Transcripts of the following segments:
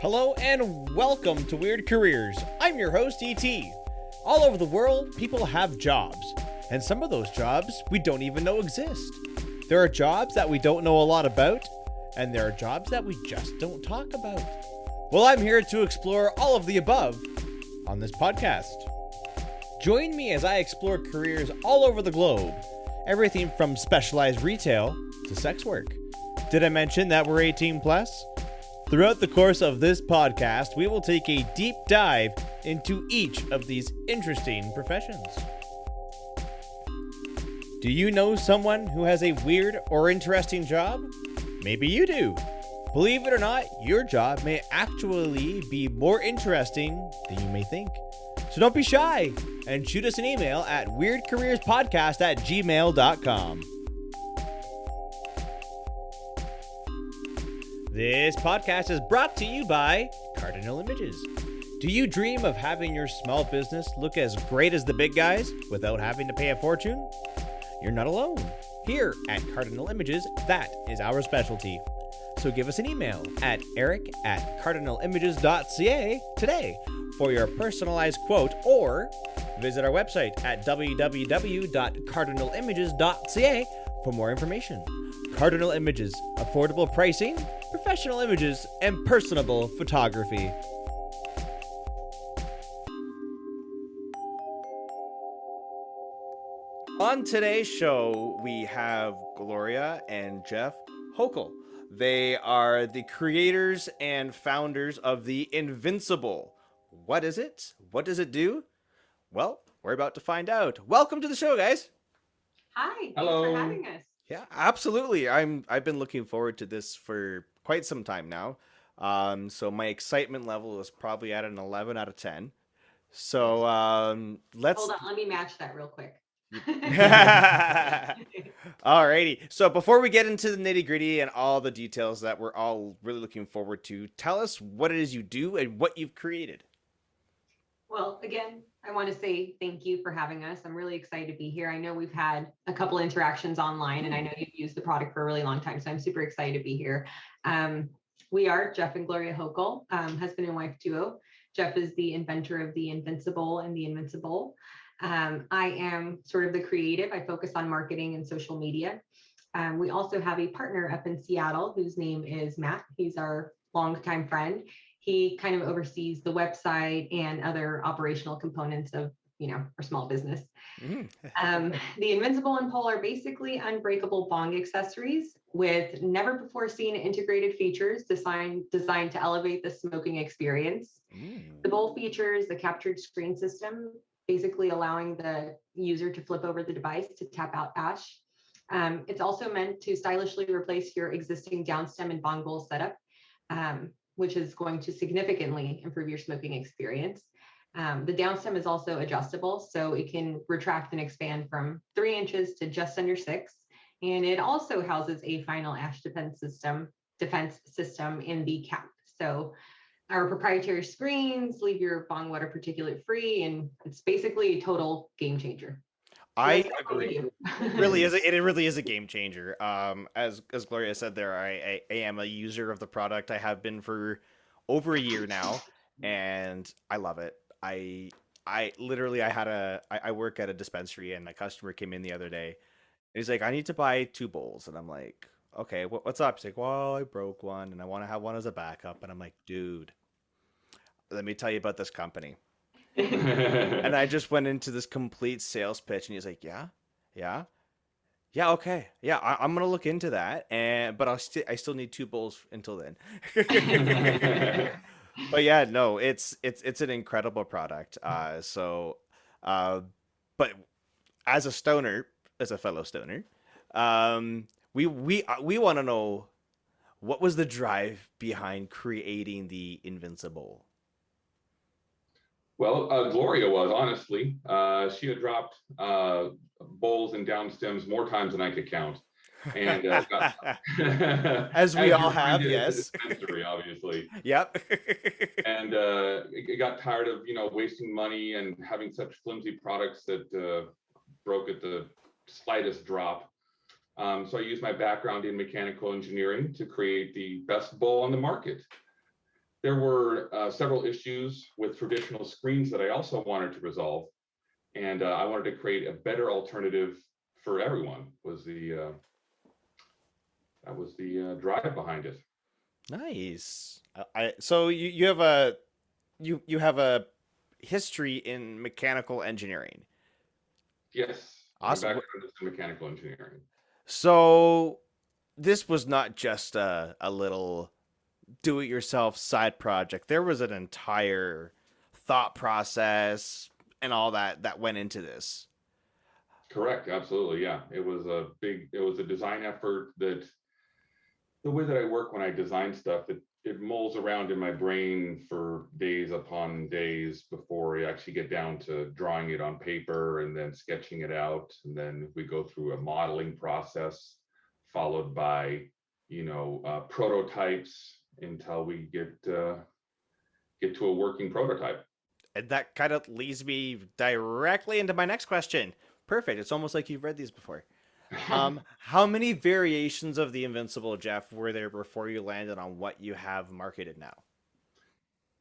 Hello and welcome to Weird Careers. I'm your host, E.T. All over the world, people have jobs, and some of those jobs we don't even know exist. There are jobs that we don't know a lot about, and there are jobs that we just don't talk about. Well, I'm here to explore all of the above on this podcast. Join me as I explore careers all over the globe, everything from specialized retail to sex work. Did I mention that we're 18 plus? Throughout the course of this podcast, we will take a deep dive into each of these interesting professions. Do you know someone who has a weird or interesting job? Maybe you do. Believe it or not, your job may actually be more interesting than you may think. So don't be shy and shoot us an email at weirdcareerspodcast@gmail.com. This podcast is brought to you by Cardinal Images. Do you dream of having your small business look as great as the big guys without having to pay a fortune? You're not alone. Here at Cardinal Images, that is our specialty. So give us an email at eric@cardinalimages.ca today for your personalized quote, or visit our website at www.cardinalimages.ca for more information. Cardinal Images, affordable pricing, professional images, and personable photography. On today's show, we have Gloria and Jeff Houkal. They are the creators and founders of the Invincibowl. What is it? What does it do? Well, we're about to find out. Welcome to the show, guys. Hi, Hello. thanks for having us. Yeah, absolutely. I've been looking forward to this for quite some time now. So my excitement level is probably at an 11 out of 10. So let's. Hold on, let me match that real quick. Alrighty. So before we get into the nitty gritty and all the details that we're all really looking forward to, tell us what it is you do and what you've created. Well, again, I want to say thank you for having us. I'm really excited to be here. I know we've had a couple interactions online, and I know you've used the product for a really long time, so I'm super excited to be here. We are Jeff and Gloria Houkal, husband and wife duo. Jeff is the inventor of the Invincibowl and the Invincibowl. I am sort of the creative. I focus on marketing and social media. We also have a partner up in Seattle whose name is Matt. He's our longtime friend. He kind of oversees the website and other operational components of, our small business. The Invincibowl and pole are basically unbreakable bong accessories with never before seen integrated features designed to elevate the smoking experience. The bowl features a captured screen system, basically allowing the user to flip over the device to tap out ash. It's also meant to stylishly replace your existing downstem and bong bowl setup, which is going to significantly improve your smoking experience. The downstem is also adjustable, so it can retract and expand from 3 inches to just under 6. And it also houses a final ash defense system in the cap. So our proprietary screens leave your bong water particulate free, and it's basically a total game changer. I agree. It really is a game changer. As Gloria said there, I am a user of the product. I have been for over a year now, and I love it. I work at a dispensary, and a customer came in the other day. And he's like, I need to buy 2 bowls, and I'm like, okay, what's up? He's like, well, I broke one, and I want to have one as a backup. And I'm like, dude, let me tell you about this company. And I just went into this complete sales pitch, and he's like, yeah, okay, yeah, I'm gonna look into that, but I still need 2 bowls until then. But yeah, no, it's an incredible product. But as a fellow stoner, we want to know, what was the drive behind creating the Invincibowl? Well, Gloria was, honestly. She had dropped bowls and down stems more times than I could count. And as we all have, yes. Dispensary, obviously. Yep. And it got tired of, wasting money and having such flimsy products that broke at the slightest drop. So I used my background in mechanical engineering to create the best bowl on the market. there were several issues with traditional screens that I also wanted to resolve, and I wanted to create a better alternative for everyone. That was the drive behind it. Nice. So you have a you have a history in mechanical engineering. Yes, my Awesome. background is in mechanical engineering. So this was not just a little do-it-yourself side project. There was an entire thought process and all that went into this. Correct, absolutely, yeah. It was a design effort that the way that I work when I design stuff, it mulls around in my brain for days upon days before I actually get down to drawing it on paper and then sketching it out. And then we go through a modeling process followed by, prototypes until we get to a working prototype. And that kind of leads me directly into my next question. Perfect. It's almost like you've read these before. How many variations of the Invincible, Jeff, were there before you landed on what you have marketed now?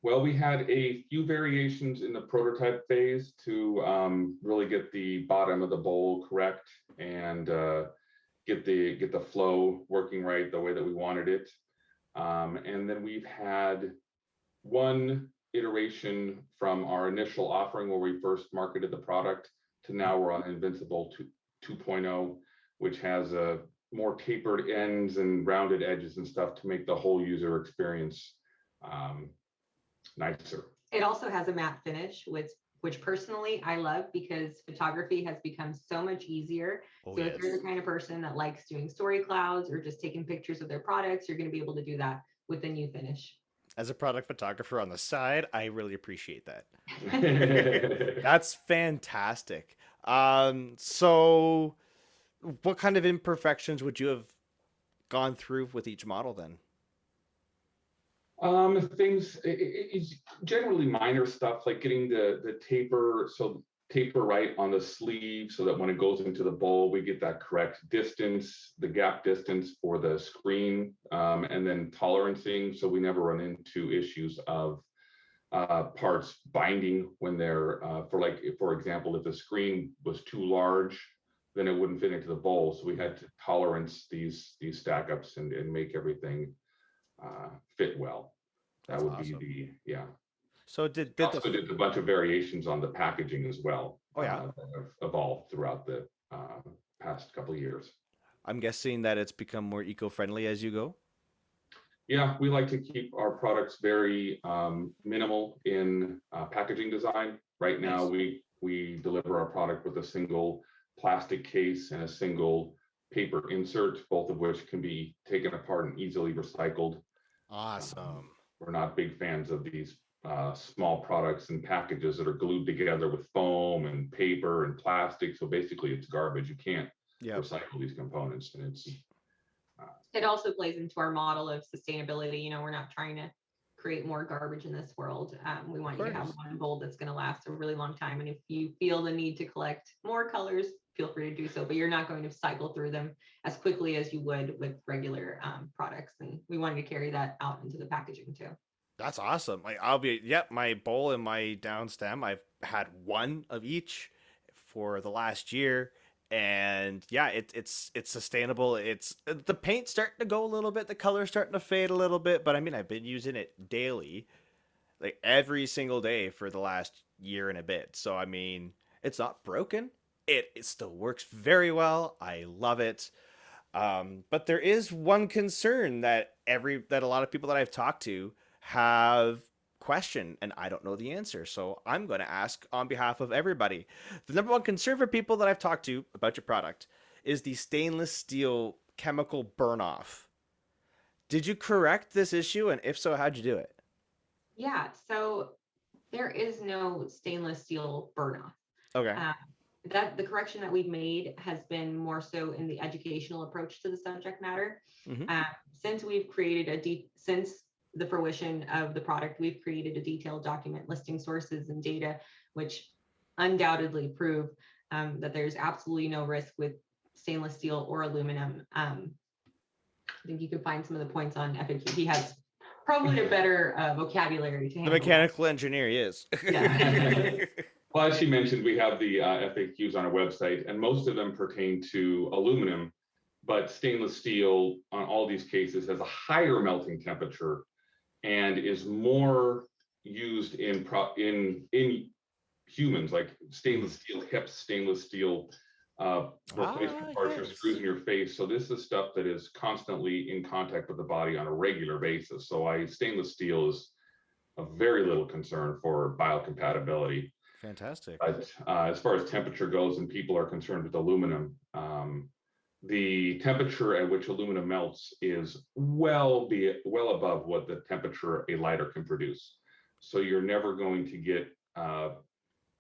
Well, we had a few variations in the prototype phase to really get the bottom of the bowl correct and get the flow working right the way that we wanted it. And then we've had one iteration from our initial offering where we first marketed the product to now we're on Invincible 2.0, which has a more tapered ends and rounded edges and stuff to make the whole user experience nicer. It also has a matte finish, which personally I love because photography has become so much easier. Oh, so yes. if you're the kind of person that likes doing story clouds or just taking pictures of their products, you're going to be able to do that with the new finish. As a product photographer on the side, I really appreciate that. That's fantastic. So what kind of imperfections would you have gone through with each model then? It's generally minor stuff like getting the taper right on the sleeve so that when it goes into the bowl, we get that correct distance, the gap distance for the screen, and then tolerancing so we never run into issues of parts binding when they're for example, if the screen was too large, then it wouldn't fit into the bowl. So we had to tolerance these stack ups and make everything fit well. That That's would awesome. be yeah. So did Also did a bunch of variations on the packaging as well. Oh, yeah. That have evolved throughout the past couple of years. I'm guessing that it's become more eco-friendly as you go? Yeah, we like to keep our products very minimal in packaging design. Right now, Nice. we deliver our product with a single plastic case and a single paper insert, both of which can be taken apart and easily recycled. Awesome. We're not big fans of these small products and packages that are glued together with foam and paper and plastic. So basically, it's garbage. You can't Yep. recycle these components, and it's It also plays into our model of sustainability. We're not trying to create more garbage in this world. We want you to have one bowl that's going to last a really long time. And if you feel the need to collect more colors, feel free to do so, but you're not going to cycle through them as quickly as you would with regular products. And we wanted to carry that out into the packaging too. That's awesome. Like my bowl and my down stem, I've had one of each for the last year. And yeah, it's sustainable. It's the paint's starting to go a little bit, the color's starting to fade a little bit, but I mean I've been using it daily, like every single day for the last year and a bit. So I mean, it's not broken. It still works very well. I love it. But there is one concern that a lot of people that I've talked to have questioned, and I don't know the answer. So I'm going to ask on behalf of everybody. The number one concern for people that I've talked to about your product is the stainless steel chemical burn off. Did you correct this issue? And if so, how'd you do it? Yeah, so there is no stainless steel burn off. Okay. That the correction that we've made has been more so in the educational approach to the subject matter. Mm-hmm. Since we've created since the fruition of the product, we've created a detailed document listing sources and data, which undoubtedly prove that there's absolutely no risk with stainless steel or aluminum. I think you can find some of the points on FAQ. He has probably a better vocabulary to The handle. mechanical engineer he is. Yeah. Well, as she mentioned, we have the FAQs on our website, and most of them pertain to aluminum, but stainless steel on all these cases has a higher melting temperature and is more used in humans, like stainless steel hips, stainless steel replacement parts or screws in your face. So this is stuff that is constantly in contact with the body on a regular basis. So stainless steel is a very little concern for biocompatibility. Fantastic. But as far as temperature goes, and people are concerned with aluminum, the temperature at which aluminum melts is well above what the temperature a lighter can produce. So you're never going to get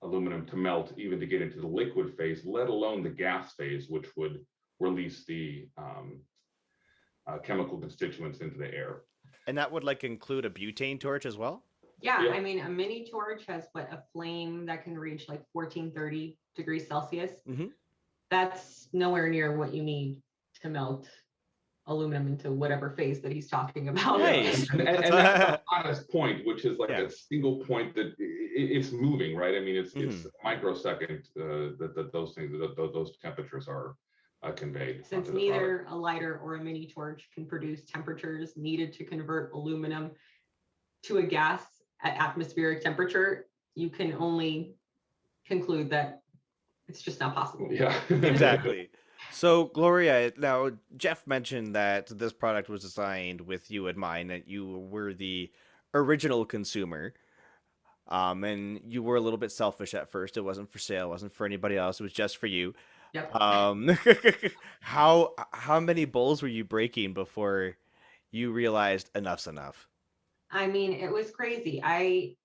aluminum to melt, even to get into the liquid phase, let alone the gas phase, which would release the chemical constituents into the air. And that would like include a butane torch as well? Yeah, Yeah. I mean, a mini torch has a flame that can reach like 1430 degrees Celsius. Mm-hmm. That's nowhere near what you need to melt aluminum into whatever phase that he's talking about. Nice. And that's the hottest point, which is like Yeah. a single point that it's moving, right? I mean, it's a microsecond that those temperatures are conveyed. Since neither a lighter or a mini torch can produce temperatures needed to convert aluminum to a gas at atmospheric temperature, you can only conclude that it's just not possible. Yeah, Exactly. So, Gloria, now Jeff mentioned that this product was designed with you in mind, that you were the original consumer. And you were a little bit selfish at first. It wasn't for sale, it wasn't for anybody else. It was just for you. Yep. How many bowls were you breaking before you realized enough's enough? I mean, it was crazy. I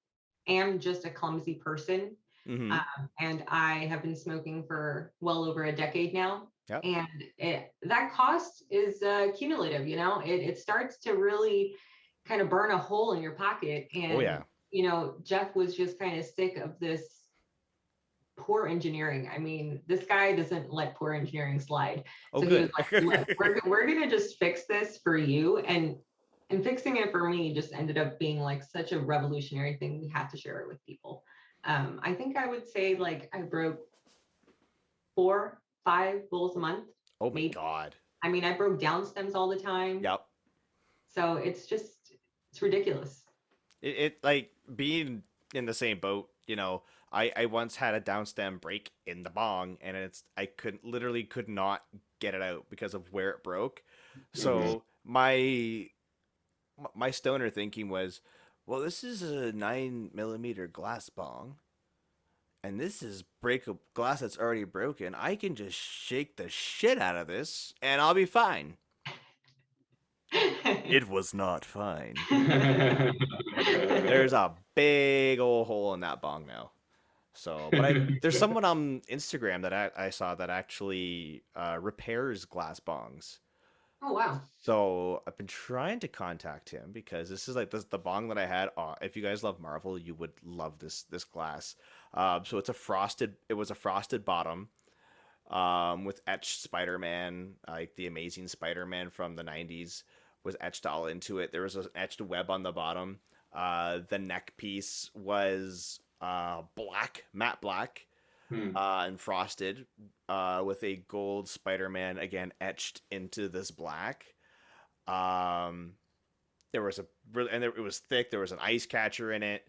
am just a clumsy person. Mm-hmm. And I have been smoking for well over a decade now. Yep. And that cost is cumulative, it starts to really kind of burn a hole in your pocket. And, Oh, yeah. Jeff was just kind of sick of this poor engineering. I mean, this guy doesn't let poor engineering slide. Oh, so good. he was like, Look, we're going to just fix this for you. And fixing it for me just ended up being like such a revolutionary thing. We had to share it with people. I think I would say like I broke 4-5 bowls a month. Oh my maybe. God. I mean, I broke down stems all the time. Yep. So it's ridiculous. It like being in the same boat, I once had a down stem break in the bong, and I literally could not get it out because of where it broke. So my stoner thinking was, well, this is a 9mm glass bong, and this is breakable glass that's already broken. I can just shake the shit out of this, and I'll be fine. It was not fine. There's a big old hole in that bong now. So, but there's someone on Instagram that I saw that actually repairs glass bongs. Oh, wow. So I've been trying to contact him because this is like the bong that I had. If you guys love Marvel, you would love this glass. So it was a frosted bottom with etched Spider-Man, like the Amazing Spider-Man from the 90s was etched all into it. There was an etched web on the bottom. The neck piece was black, matte black. And frosted with a gold Spider-Man again etched into this black. There was it was thick. There was an ice catcher in it.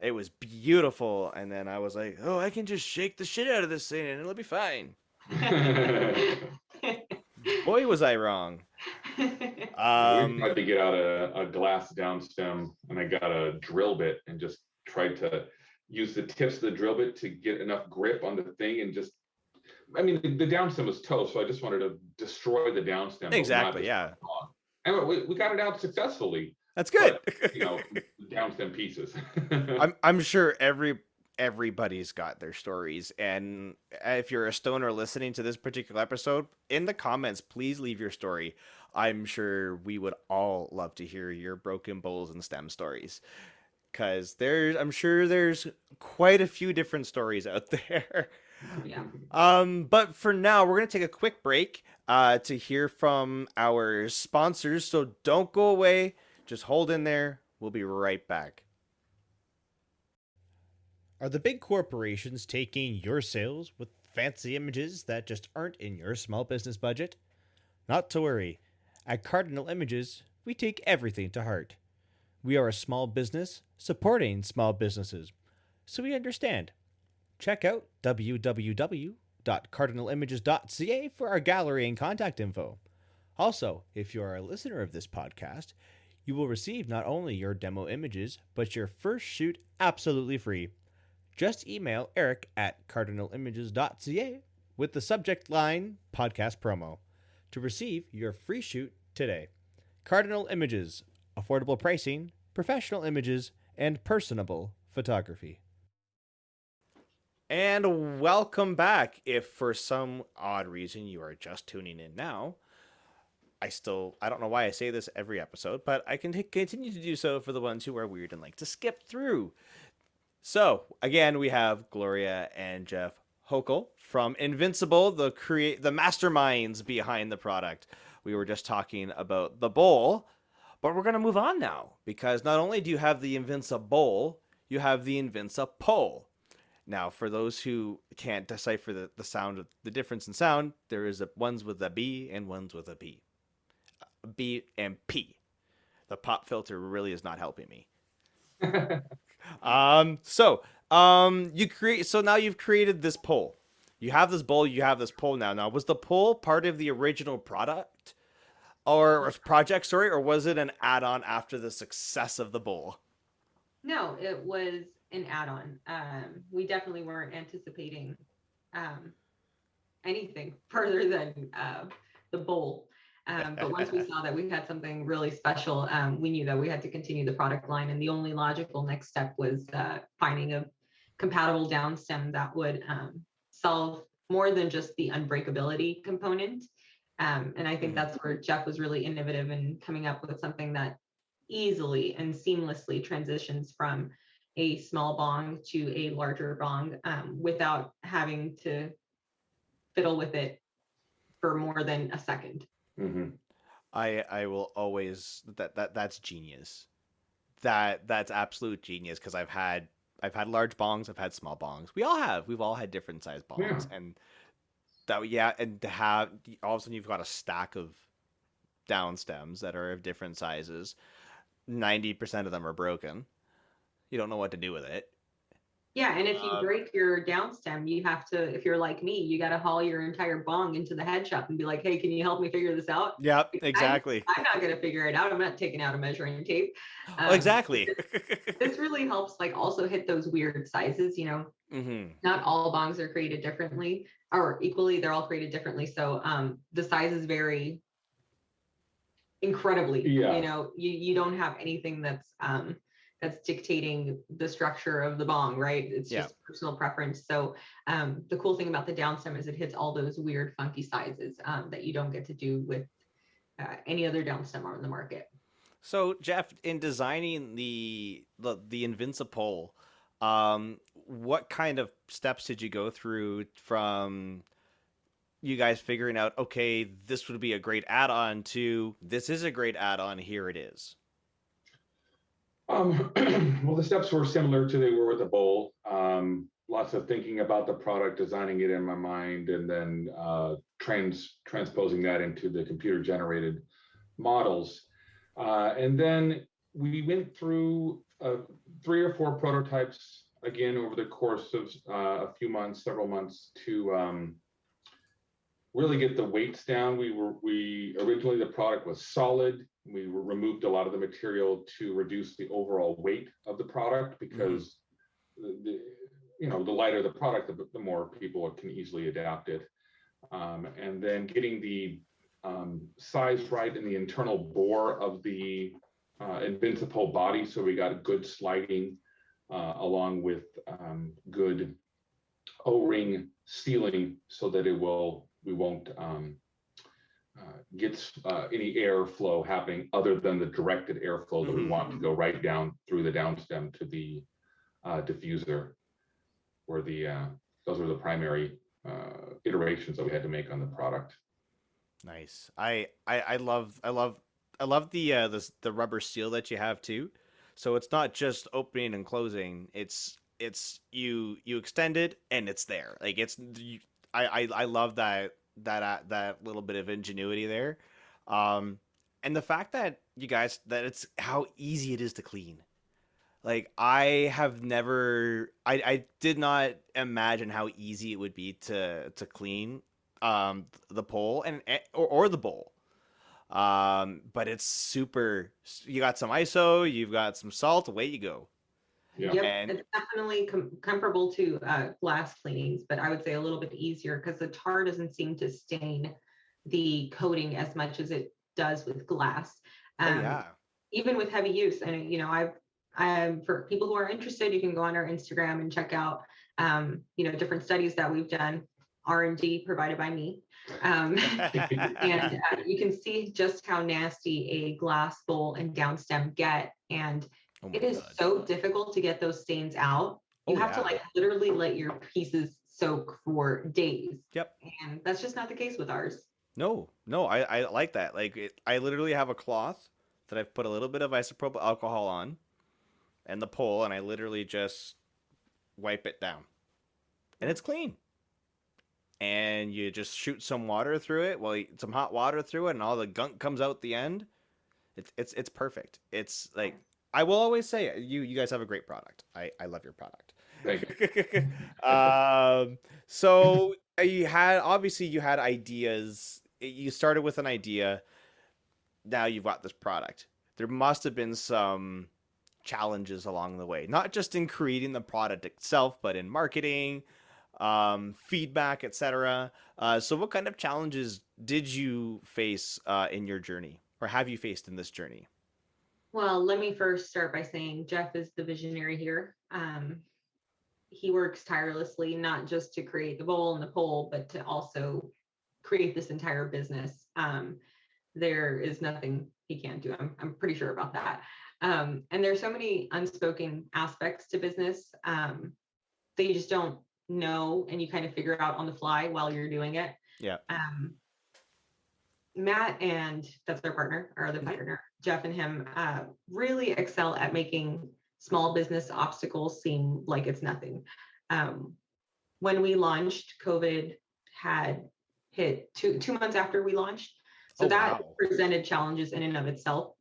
It was beautiful. And then I was like, oh, I can just shake the shit out of this thing and it'll be fine. Boy, was I wrong. We tried to get out a glass down stem, and I got a drill bit and just tried to use the tips of the drill bit to get enough grip on the thing, and the down stem was toast, so I just wanted to destroy the down stem. Exactly, yeah. And we got it out successfully. That's good. But, down stem pieces. I'm sure everybody's got their stories, and if you're a stoner listening to this particular episode, in the comments, please leave your story. I'm sure we would all love to hear your broken bowls and stem stories. Because I'm sure there's quite a few different stories out there. Yeah. But for now, we're going to take a quick break to hear from our sponsors. So don't go away. Just hold in there. We'll be right back. Are the big corporations taking your sales with fancy images that just aren't in your small business budget? Not to worry. At Cardinal Images, we take everything to heart. We are a small business supporting small businesses, so we understand. Check out www.cardinalimages.ca for our gallery and contact info. Also, if you are a listener of this podcast, you will receive not only your demo images, but your first shoot absolutely free. Just email Eric at cardinalimages.ca with the subject line podcast promo to receive your free shoot today. Cardinal Images, affordable pricing, professional images, and personable photography. And welcome back. If for some odd reason you are just tuning in now, I don't know why I say this every episode, but I can continue to do so for the ones who are weird and like to skip through. So, again, we have Gloria and Jeff Houkal from Invincibowl, the masterminds behind the product. We were just talking about the bowl, but we're going to move on now because not only do you have the Invincibowl, you have the Invincipowl. Now, for those who can't decipher the sound, the difference in sound, there is ones with a B and ones with a P. B and P. The pop filter really is not helping me. So now you've created this poll. You have this bowl, you have this poll now. Now, was the poll part of the original product or project, sorry, or was it an add-on after the success of the bowl? No, it was an add-on. We definitely weren't anticipating anything further than the bowl. But once we saw that we had something really special, we knew that we had to continue the product line. And the only logical next step was finding a compatible down stem that would solve more than just the unbreakability component. And I think that's where Jeff was really innovative in coming up with something that easily and seamlessly transitions from a small bong to a larger bong without having to fiddle with it for more than a second. Mm-hmm. I will always that's genius. That's absolute genius because I've had large bongs, I've had small bongs. We've all had different size bongs, and and to have all of a sudden you've got a stack of down stems that are of different sizes. 90% of them are broken. You don't know what to do with it. Yeah, and if you break your down stem, you have to, if you're like me, you got to haul your entire bong into the head shop and be like, hey, can you help me figure this out? Yep, exactly. I'm not going to figure it out. I'm not taking out a measuring tape. Exactly. This really helps like also hit those weird sizes, Not all bongs are created differently or equally. They're all created differently. So the sizes vary incredibly. You don't have anything that's dictating the structure of the bong, right? It's just personal preference. So the cool thing about the down stem is it hits all those weird, funky sizes that you don't get to do with any other down stem on the market. So Jeff, in designing the Invincibowl, what kind of steps did you go through from you guys figuring out, okay, this would be a great add-on to this is a great add-on, here it is? Well, the steps were similar to they were with the bowl. Lots of thinking about the product, designing it in my mind, and then transposing that into the computer-generated models. And then we went through 3 or 4 prototypes again over the course of a few months, several months, to really get the weights down. We originally the product was solid. We removed a lot of the material to reduce the overall weight of the product because the lighter the product, the more people can easily adapt it. And then getting the size right in the internal bore of the Invincibowl body, so we got good sliding along with good O-ring sealing, so that we won't get any airflow happening other than the directed airflow that we want to go right down through the downstem to the diffuser, where those were the primary iterations that we had to make on the product. Nice. I love I love the rubber seal that you have too. So it's not just opening and closing. It's you extend it and it's there. Like I love that little bit of ingenuity there. Um, and the fact that you guys that it's how easy it is to clean. Like I have never I did not imagine how easy it would be to clean the pole or the bowl. But it's super. You got some ISO, you've got some salt. Away you go. Yeah. Yep, And it's definitely comparable to glass cleanings, but I would say a little bit easier because the tar doesn't seem to stain the coating as much as it does with glass. oh Um, yeah, Even with heavy use, and I'm for people who are interested, you can go on our Instagram and check out different studies that we've done, R&D provided by me. And you can see just how nasty a glass bowl and downstem get. And oh my it is god. so difficult to get those stains out. You Oh have to yeah. like literally let your pieces soak for days. Yep. And that's just not the case with ours. No, no, I like that. Like I literally have a cloth that I've put a little bit of isopropyl alcohol on, and the pole, and I literally just wipe it down, and it's clean. And you just shoot some water through it, some hot water through it, and all the gunk comes out the end. It's perfect. It's like I will always say, you guys have a great product. I love your product. Thank you. So you had ideas. You started with an idea. Now you've got this product. There must have been some challenges along the way, not just in creating the product itself, but in marketing, feedback, etc. So what kind of challenges did you face in your journey, or have you faced in this journey? Well, let me first start by saying Jeff is the visionary here. He works tirelessly, not just to create the bowl and the pole, but to also create this entire business. There is nothing he can't do. I'm pretty sure about that. And there's so many unspoken aspects to business that you just don't know, and you kind of figure out on the fly while you're doing it. Yeah. Matt and that's their partner, our other partner, Jeff and him, really excel at making small business obstacles seem like it's nothing. When we launched, COVID had hit two months after we launched. So Oh, that wow. presented challenges in and of itself,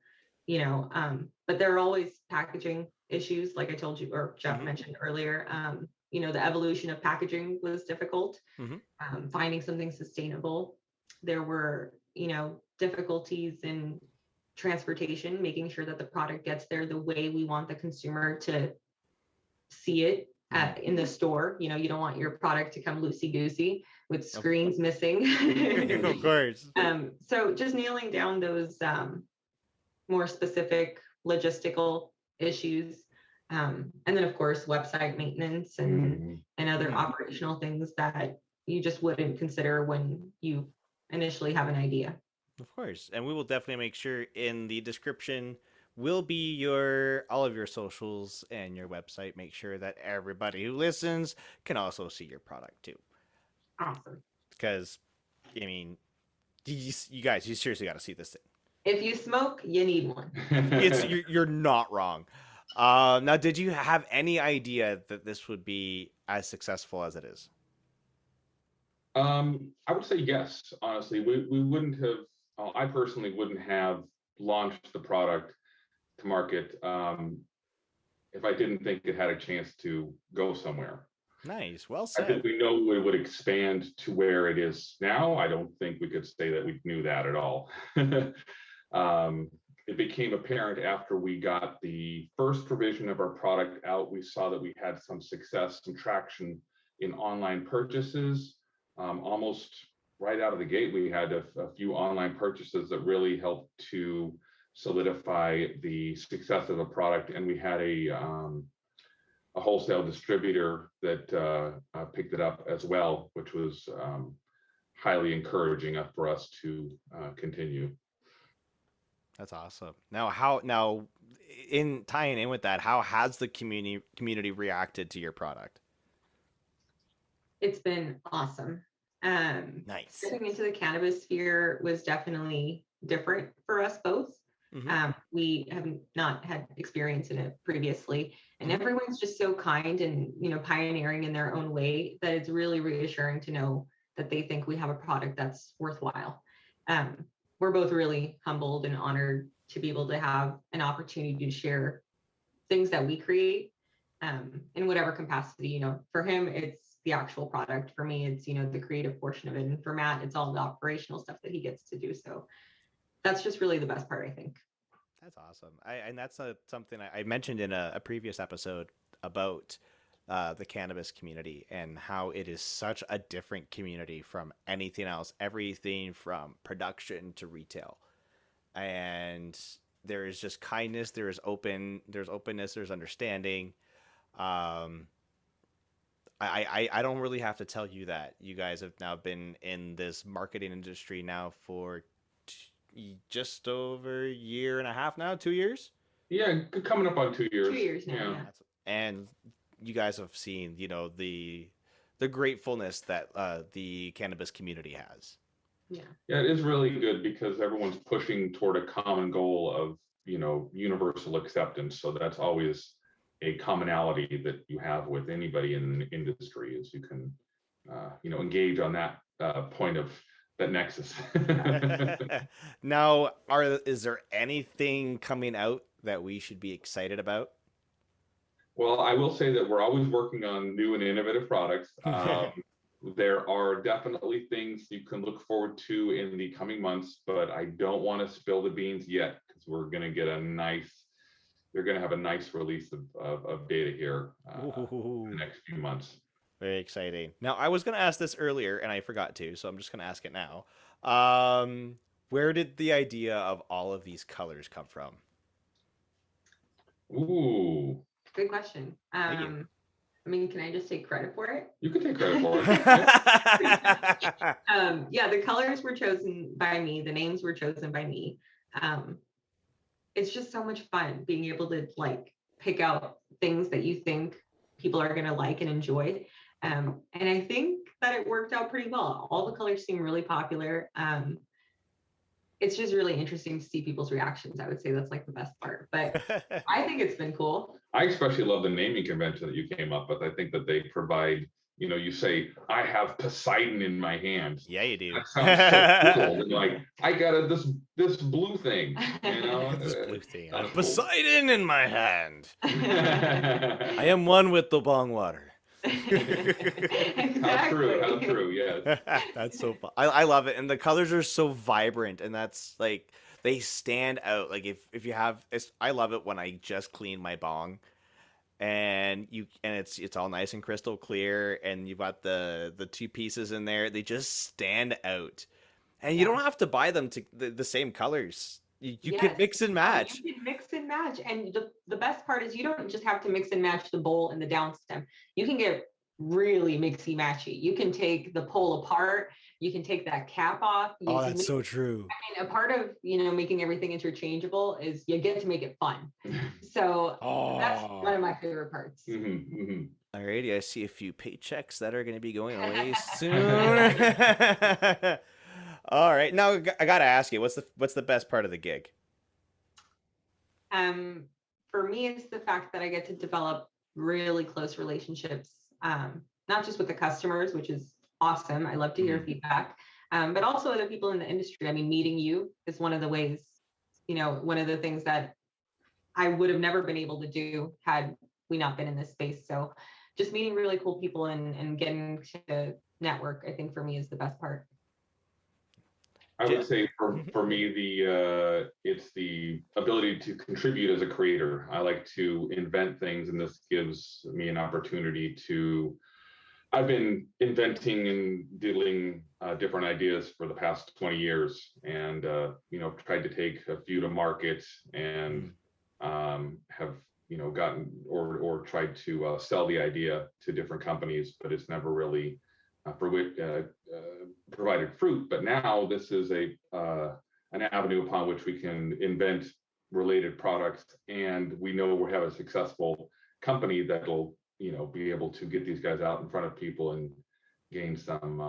but there are always packaging issues, like I told you, or Jeff mentioned earlier. The evolution of packaging was difficult. Finding something sustainable. There were, difficulties in transportation, making sure that the product gets there the way we want the consumer to see it in the store. You don't want your product to come loosey-goosey with screens missing. Of course. So just nailing down those more specific logistical issues. And then of course, website maintenance and other operational things that you just wouldn't consider when you initially have an idea. Of course. And we will definitely make sure in the description will be all of your socials and your website. Make sure that everybody who listens can also see your product too. Awesome. Because, I mean, you guys, you seriously got to see this thing. If you smoke, you need one. You're not wrong. Now, did you have any idea that this would be as successful as it is? I would say yes. Honestly, we wouldn't have. I personally wouldn't have launched the product to market if I didn't think it had a chance to go somewhere. Nice. Well I think said. we know it would expand to where it is now. I don't think we could say that we knew that at all. It became apparent after we got the first provision of our product out. We saw that we had some success, some traction in online purchases. Almost right out of the gate, we had a few online purchases that really helped to solidify the success of the product. And we had a wholesale distributor that picked it up as well, which was highly encouraging for us to continue. That's awesome. Now in tying in with that, how has the community reacted to your product? It's been awesome. Nice. Stepping into the cannabis sphere was definitely different for us both. Mhm. We have not had experience in it previously, and everyone's just so kind and pioneering in their own way that it's really reassuring to know that they think we have a product that's worthwhile. Um, we're both really humbled and honored to be able to have an opportunity to share things that we create in whatever capacity. For him, it's the actual product. For me, it's the creative portion of it, and for Matt, it's all the operational stuff that he gets to do. So that's just really the best part, I think. That's awesome. And that's something I mentioned in a previous episode about the cannabis community and how it is such a different community from anything else, everything from production to retail. And there is just kindness, there's openness, there's understanding. Um, I don't really have to tell you that you guys have now been in this marketing industry now for just over a year and a half now, 2 years. Yeah, coming up on 2 years. 2 years now, yeah. And you guys have seen, the gratefulness that the cannabis community has. Yeah. Yeah, it is really good because everyone's pushing toward a common goal of, universal acceptance. So that's always a commonality that you have with anybody in the industry is you can, engage on that point of that nexus. Now, is there anything coming out that we should be excited about? Well, I will say that we're always working on new and innovative products. There are definitely things you can look forward to in the coming months, but I don't want to spill the beans yet because we're going to get they're going to have a nice release of data here in the next few months. Very exciting. Now, I was going to ask this earlier and I forgot to, so I'm just going to ask it now. Where did the idea of all of these colors come from? Ooh. Good question. Thank you. I mean, can I just take credit for it? You can take credit for it. Yeah, the colors were chosen by me. The names were chosen by me. It's just so much fun being able to pick out things that you think people are going to like and enjoy. And I think that it worked out pretty well. All the colors seem really popular. It's just really interesting to see people's reactions. I would say that's the best part, but I think it's been cool. I especially love the naming convention that you came up with. I think that they provide, you say, I have Poseidon in my hand. Yeah, you do. That sounds so cool. And I got this blue thing, This blue thing. I have Cool. Poseidon in my hand. I am one with the bong water. Exactly. How true, yes. That's so fun. I love it. And the colors are so vibrant and that's they stand out. If you have I love it when I just clean my bong and it's all nice and crystal clear and you've got the two pieces in there. They just stand out. And you don't have to buy them to the same colors. You can mix and match. You can mix and match. And the best part is you don't just have to mix and match the bowl and the down stem. You can get really mixy matchy. You can take the pole apart. You can take that cap off. That's so true. I mean, a part of making everything interchangeable is you get to make it fun. So that's one of my favorite parts. Alrighty, I see a few paychecks that are going to be going away soon. All right, now I gotta ask you, what's the best part of the gig? For me, it's the fact that I get to develop really close relationships, not just with the customers, which is awesome. I love to hear feedback, but also other people in the industry. I mean, meeting you is one of the ways, one of the things that I would have never been able to do had we not been in this space. So just meeting really cool people and getting to network, I think for me is the best part. I would say for me, it's the ability to contribute as a creator. I like to invent things, and this gives me an opportunity to. I've been inventing and diddling different ideas for the past 20 years, and tried to take a few to market, and have gotten or tried to sell the idea to different companies, but it's never really provided fruit. But now this is an avenue upon which we can invent related products, and we know we have a successful company that'll be able to get these guys out in front of people and gain some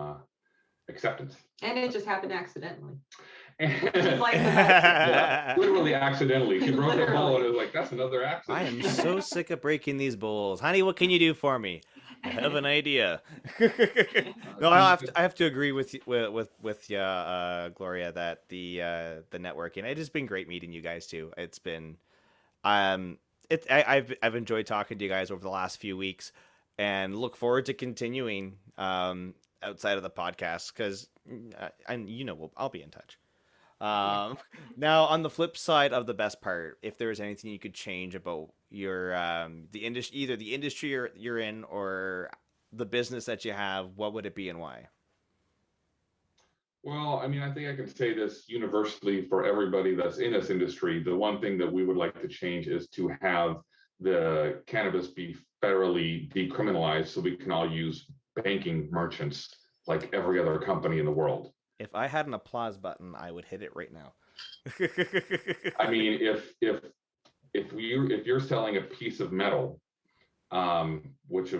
acceptance. And it just happened accidentally. And, like the best. yeah, literally accidentally. She broke the bowl and it was like, that's another accident. I am so sick of breaking these bowls. Honey, what can you do for me? I have an idea. No, I have to agree with you, with you, Gloria, that the networking. It has been great meeting you guys too. It's been I've enjoyed talking to you guys over the last few weeks, and look forward to continuing outside of the podcast because I'll be in touch. Now on the flip side of the best part, if there was anything you could change about your the industry, either the industry you're in or the business that you have, what would it be and why? Well, I mean, I think I can say this universally for everybody that's in this industry. The one thing that we would like to change is to have the cannabis be federally decriminalized so we can all use banking merchants like every other company in the world. If I had an applause button, I would hit it right now. I mean, if you're selling a piece of metal, which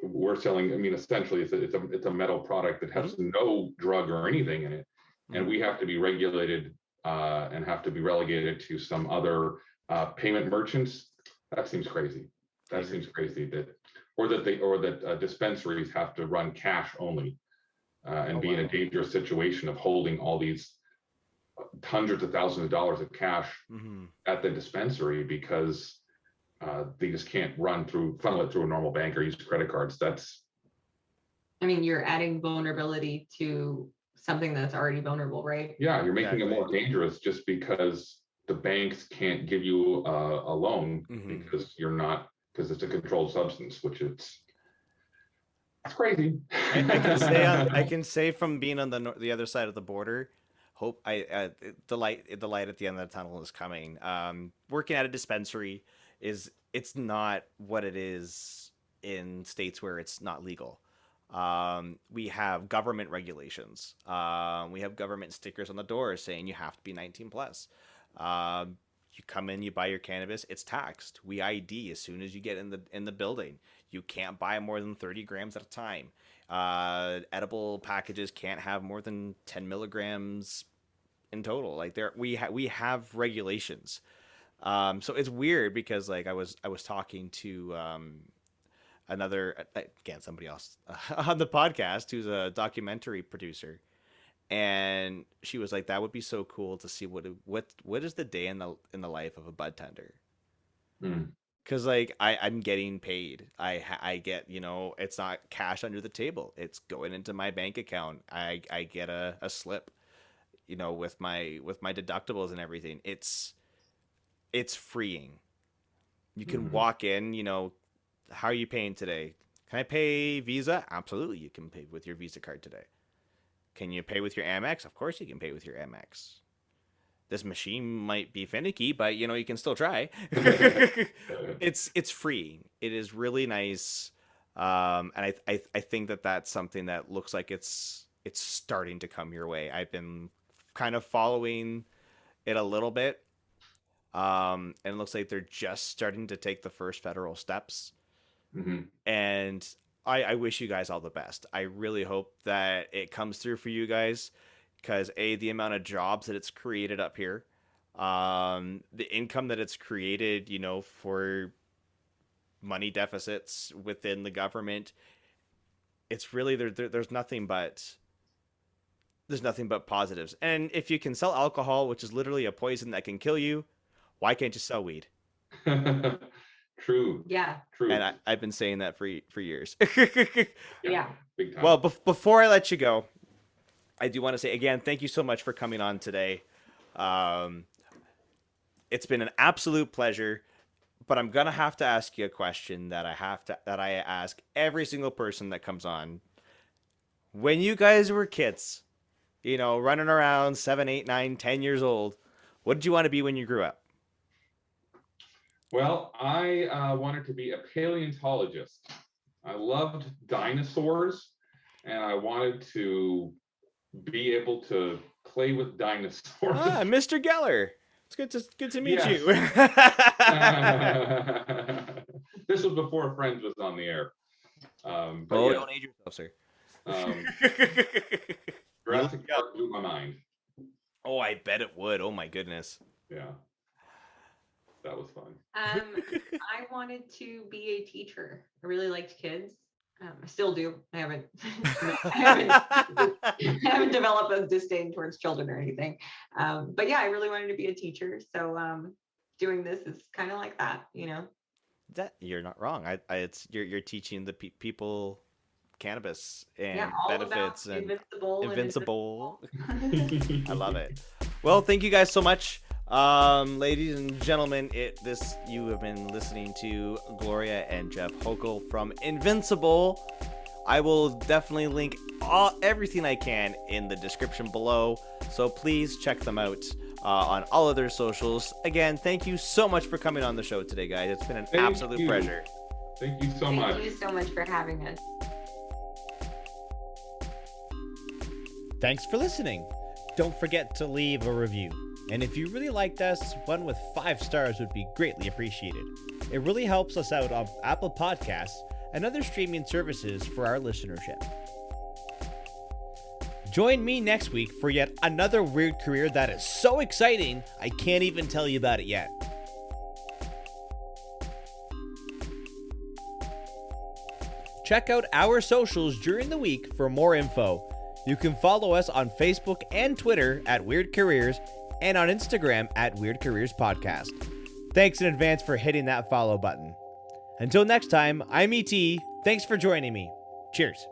we're selling, I mean, essentially it's a metal product that has no drug or anything in it, and we have to be regulated and have to be relegated to some other payment merchants. That seems crazy. That seems crazy that dispensaries have to run cash only and be in a dangerous situation of holding all these hundreds of thousands of dollars of cash at the dispensary because they just can't funnel it through a normal bank or use credit cards. I mean, you're adding vulnerability to something that's already vulnerable, right? Yeah, you're making it more dangerous just because the banks can't give you a loan because it's a controlled substance, which it's crazy. I can say from being on the other side of the border, the light at the end of the tunnel is coming. Working at a dispensary it's not what it is in states where it's not legal. We have government regulations. We have government stickers on the doors saying you have to be 19 plus. You come in, you buy your cannabis, it's taxed. We ID as soon as you get in the building. You can't buy more than 30 grams at a time. Edible packages can't have more than 10 milligrams in total. Like we have regulations. So it's weird because like I was talking to somebody else on the podcast who's a documentary producer, and she was like, that would be so cool to see what is the day in the life of a bud tender. Because like I'm getting paid. I get, it's not cash under the table. It's going into my bank account. I get a slip, with my deductibles and everything. It's freeing. You can walk in, how are you paying today? Can I pay Visa? Absolutely, you can pay with your Visa card today. Can you pay with your Amex? Of course you can pay with your Amex. This machine might be finicky, but you can still try. It's free. It is really nice, and I think that's something that looks like it's starting to come your way. I've been kind of following it a little bit, and it looks like they're just starting to take the first federal steps. And I wish you guys all the best. I really hope that it comes through for you guys. Because the amount of jobs that it's created up here, the income that it's created, for money deficits within the government, it's really there's nothing but positives. And if you can sell alcohol, which is literally a poison that can kill you, why can't you sell weed? True. Yeah. True. And I've been saying that for years. Yeah. Big time. Well, before I let you go, I do want to say again, thank you so much for coming on today. It's been an absolute pleasure, but I'm gonna have to ask you a question that I ask every single person that comes on. When you guys were kids, running around 7, 8, 9, 10 years old, what did you want to be when you grew up? Well, I wanted to be a paleontologist. I loved dinosaurs, and I wanted to be able to play with dinosaurs. Mr. Geller. It's good to meet you. This was before Friends was on the air. Don't age yourself, sir. Jurassic Park blew my mind. Oh, I bet it would. Oh my goodness. Yeah. That was fun. I wanted to be a teacher. I really liked kids. I still do. I haven't, I haven't developed a disdain towards children or anything. But yeah, I really wanted to be a teacher. So doing this is kind of like that, you know. That you're not wrong. You're teaching the people cannabis and Yeah, all benefits about and Invincibowl. I love it. Well, thank you guys so much. Ladies and gentlemen, you have been listening to Gloria and Jeff Houkal from Invincibowl. I will definitely link everything I can in the description below, so please check them out on all of their socials. Again, thank you so much for coming on the show today, guys. It's been an absolute pleasure. Thank you so much. Thank you so much for having us. Thanks for listening. Don't forget to leave a review. And if you really liked us, one with 5 stars would be greatly appreciated. It really helps us out on Apple Podcasts and other streaming services for our listenership. Join me next week for yet another weird career that is so exciting, I can't even tell you about it yet. Check out our socials during the week for more info. You can follow us on Facebook and Twitter at Weird Careers and on Instagram at Weird Careers Podcast. Thanks in advance for hitting that follow button. Until next time, I'm ET. Thanks for joining me. Cheers.